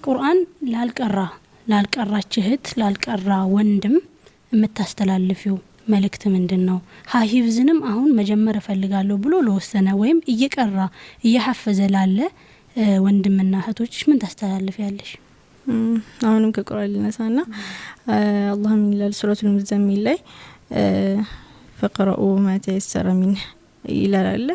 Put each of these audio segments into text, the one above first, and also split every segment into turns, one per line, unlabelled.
ቁርአን ላልቀራች እህት ላልቀራ ወንድም የምታስተላልፊው መልእክት ምንድነው? ሀሂፍዝንም አሁን መጀመር እፈልጋለሁ ብሎ ለወሰነ ወይም እየቀራ እየሐፈዘ ላለ ወንድምና እህቶችሽ ምን ታስተላልፊያለሽ?
አሁንም ከቁርአን ልነሳና አላህ ምን ይላል ሱረቱል ሙዘሚል ላይ فقرؤوا ما تيسر منه ይላል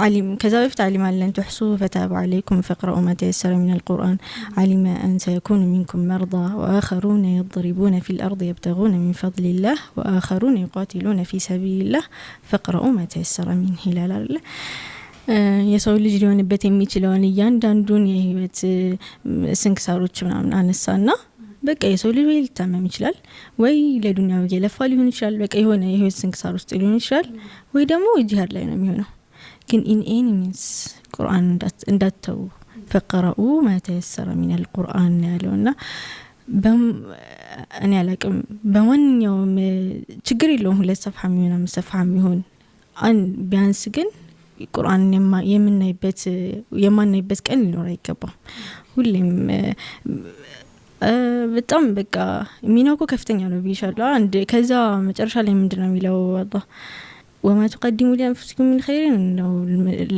علم كذا بفت علم لن تحصوه فتاب عليكم فقرؤوا ما تيسر من القرآن علم أن سيكون منكم مرضى وآخرون يضربون في الأرض يبتغون من فضل الله وآخرون يقاتلون في سبيل الله فقرؤوا ما تيسر منه ይላል የሰው ልጅ ሊሆንበት የሚችለውን እያንዳንዱን የህይወት ስንክሳሮች ምናምን አነሳና በቃ የሰው ልጅ ወይ ሊታመም ይችላል ወይ ለዱንያው እየለፋ ሊሆን ይችላል በቃ የሆነ የህይወት ስንክሳር ውስጥ ሊሆን ይችላል ወይ ደግሞ ጂሃድ ላይ ነው የሚሆነው ግን in any means ቁርአን እንዳትተው فقرؤوا ما تيسر من القرآن ያለውና እኔ አላቅም በማንኛውም ችግር የለውም ሁለት ሰፍሐም ይሆን አምስት ሰፍሐም ይሆን ቢያንስ ግን ቁርአን የማናይበት ቀን ሊኖር አይገባም ሁሌም በጣም በቃ ሚናው ከፍተኛ ነው ቢሻላ አንድ ከዛ መጨረሻ ላይ ምንድነው የሚለው አላህ وما تقدموا لأنفسكم من خير ነው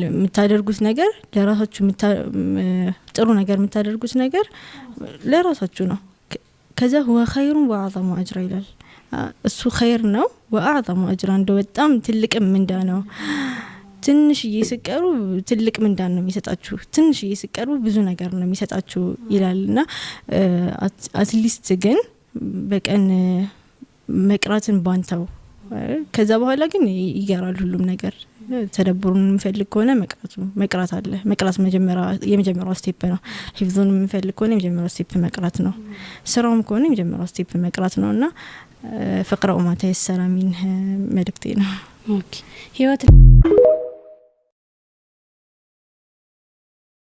የምታደርጉት ነገር ለራሳችሁ ጥሩ ነገር የምታደርጉት ነገር ለራሳችሁ ነው ከዛ هو خير واعظم اجر ይላል እሱ خير ነው واعظم اجر እንደው በጣም ትልቅ ምንዳ ነው ትንሽ እየሰቀሩ ትልቅ ምንዳን ነው የሚሰጣችሁ ትንሽ እየሰቀሩ ብዙ ነገር ነው የሚሰጣችሁ ይላልና አትሊስት ግን በቀን መቅራትን ባንተው ከዛ በኋላ ግን ይገራል ሁሉም ነገር ተደብሩን እንፈልግ ከሆነ መቅራት አለ መቅራት የመጀመሪያው ስቴፕ ነው ሂፍዙን እንፈልግ ከሆነ የመጀመሪያው ስቴፕ መቅራት ነው ስራውም ከሆነ የመጀመሪያው ስቴፕ መቅራት ነውና فقرأوا ما تيسر منه መልእክቴ ነው ኦኬ ህይወት